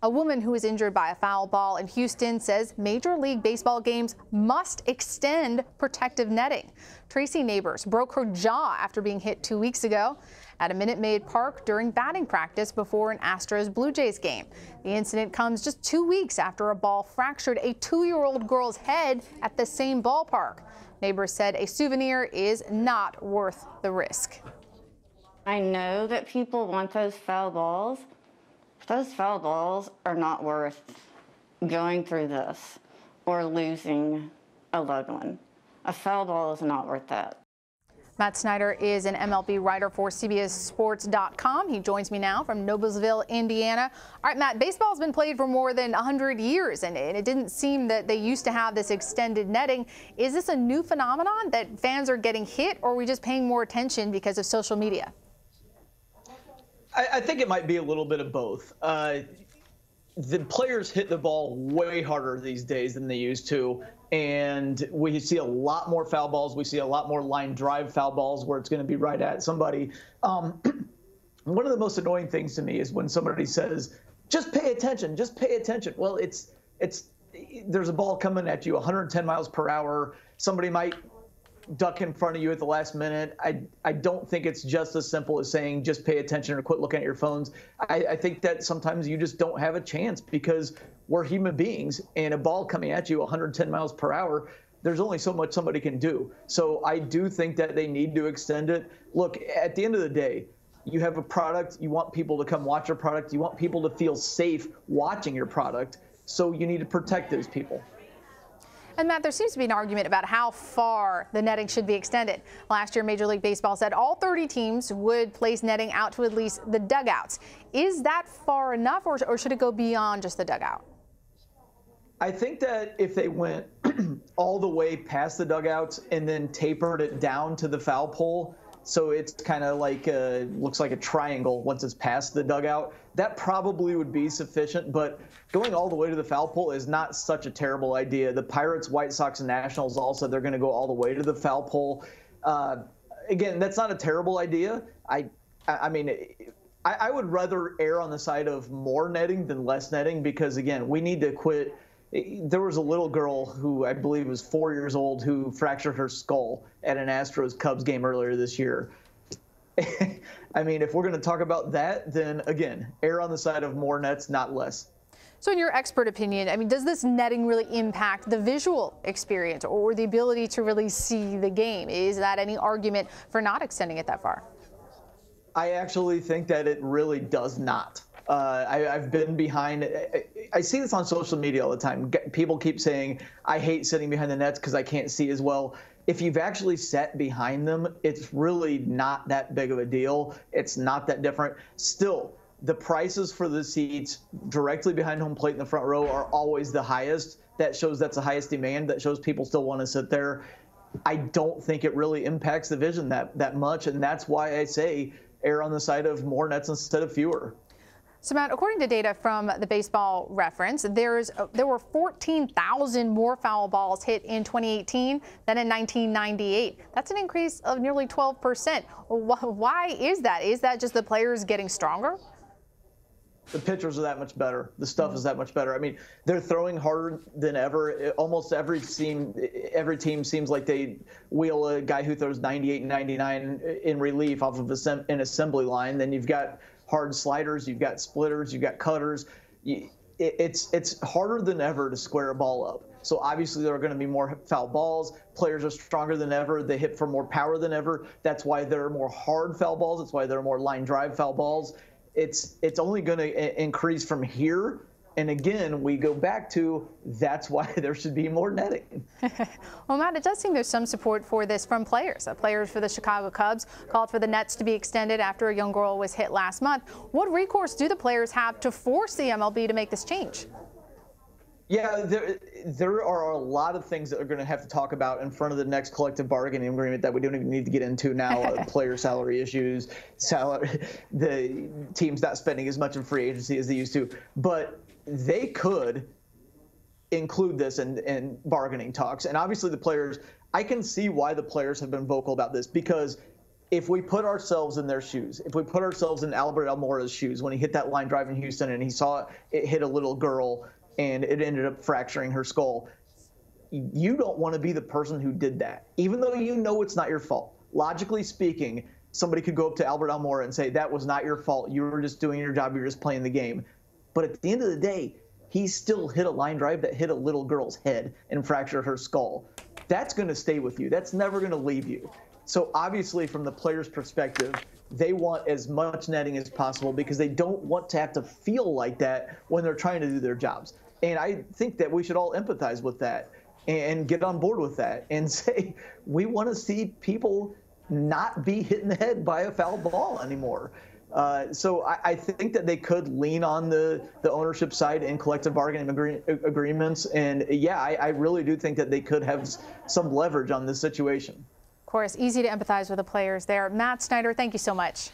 A woman who was injured by a foul ball in Houston says Major League Baseball games must extend protective netting. Tracy Neighbors broke her jaw after being hit 2 weeks ago at a Minute Maid Park during batting practice before an Astros-Blue Jays game. The incident comes just 2 weeks after a ball fractured a 2-year-old girl's head at the same ballpark. Neighbors said a souvenir is not worth the risk. I know that people want those foul balls. Those foul balls are not worth going through this or losing a loved one. A foul ball is not worth that. Matt Snyder is an MLB writer for CBSSports.com. He joins me now from Noblesville, Indiana. All right, Matt, baseball's been played for more than 100 years, and it didn't seem that they used to have this extended netting. Is this a new phenomenon that fans are getting hit, or are we just paying more attention because of social media? I think it might be a little bit of both. The players hit the ball way harder these days than they used to, and we see a lot more foul balls. We see a lot more line drive foul balls where it's going to be right at somebody. One of the most annoying things to me is when somebody says, just pay attention, just pay attention. Well, there's a ball coming at you 110 miles per hour. Somebody might duck in front of you at the last minute. I don't think it's just as simple as saying just pay attention or quit looking at your phones. I think that sometimes you just don't have a chance because we're human beings, and a ball coming at you 110 miles per hour, there's only so much somebody can do. So I do think that they need to extend it. Look, at the end of the day, you have a product, you want people to come watch your product, you want people to feel safe watching your product, so you need to protect those people. And Matt, there seems to be an argument about how far the netting should be extended. Last year, Major League Baseball said all 30 teams would place netting out to at least the dugouts. Is that far enough, or should it go beyond just the dugout? I think that if they went all the way past the dugouts and then tapered it down to the foul pole, so it's kind of like looks like a triangle once it's past the dugout, that probably would be sufficient. But going all the way to the foul pole is not such a terrible idea. The Pirates, White Sox, and Nationals also, they're going to go all the way to the foul pole. Again, that's not a terrible idea. I mean, I would rather err on the side of more netting than less netting because, again, we need to quit. There was a little girl who I believe was 4 years old who fractured her skull at an Astros-Cubs game earlier this year. I mean, if we're going to talk about that, then, again, err on the side of more nets, not less. So in your expert opinion, I mean, does this netting really impact the visual experience or the ability to really see the game? Is that any argument for not extending it that far? I actually think that it really does not. I've been behind. I see this on social media all the time. People keep saying, I hate sitting behind the nets because I can't see as well. If you've actually sat behind them, it's really not that big of a deal. It's not that different. Still, the prices for the seats directly behind home plate in the front row are always the highest. That shows that's the highest demand. That shows people still want to sit there. I don't think it really impacts the vision that much, and that's why I say err on the side of more nets instead of fewer. So, Matt, according to data from the Baseball Reference, there were 14,000 more foul balls hit in 2018 than in 1998. That's an increase of nearly 12%. Why is that? Is that just the players getting stronger? The pitchers are that much better. The stuff is that much better. I mean, they're throwing harder than ever. Almost every team seems like they wheel a guy who throws 98 and 99 in relief off of an assembly line. Then you've got hard sliders, you've got splitters, you've got cutters. It's harder than ever to square a ball up. So obviously there are going to be more foul balls. Players are stronger than ever. They hit for more power than ever. That's why there are more hard foul balls. That's why there are more line drive foul balls. It's only going to increase from here. And again, we go back to that's why there should be more netting. Well, Matt, it does seem there's some support for this from players. Players for the Chicago Cubs called for the nets to be extended after a young girl was hit last month. What recourse do the players have to force the MLB to make this change? Yeah, there are a lot of things that are going to have to talk about in front of the next collective bargaining agreement that we don't even need to get into now. Player salary issues, the teams not spending as much in free agency as they used to. But they could include this in bargaining talks. And obviously the players, I can see why the players have been vocal about this because if we put ourselves in their shoes, if we put ourselves in Albert Almora's shoes when he hit that line drive in Houston and he saw it hit a little girl and it ended up fracturing her skull, you don't want to be the person who did that, even though you know it's not your fault. Logically speaking, somebody could go up to Albert Almora and say, that was not your fault. You were just doing your job. You were just playing the game. But at the end of the day, he still hit a line drive that hit a little girl's head and fractured her skull. That's going to stay with you. That's never going to leave you. So obviously, from the player's perspective, they want as much netting as possible because they don't want to have to feel like that when they're trying to do their jobs. And I think that we should all empathize with that and get on board with that and say, we want to see people not be hit in the head by a foul ball anymore. So I think that they could lean on the ownership side in collective bargaining agreements. And yeah, I really do think that they could have some leverage on this situation. Of course, easy to empathize with the players there. Matt Snyder, thank you so much.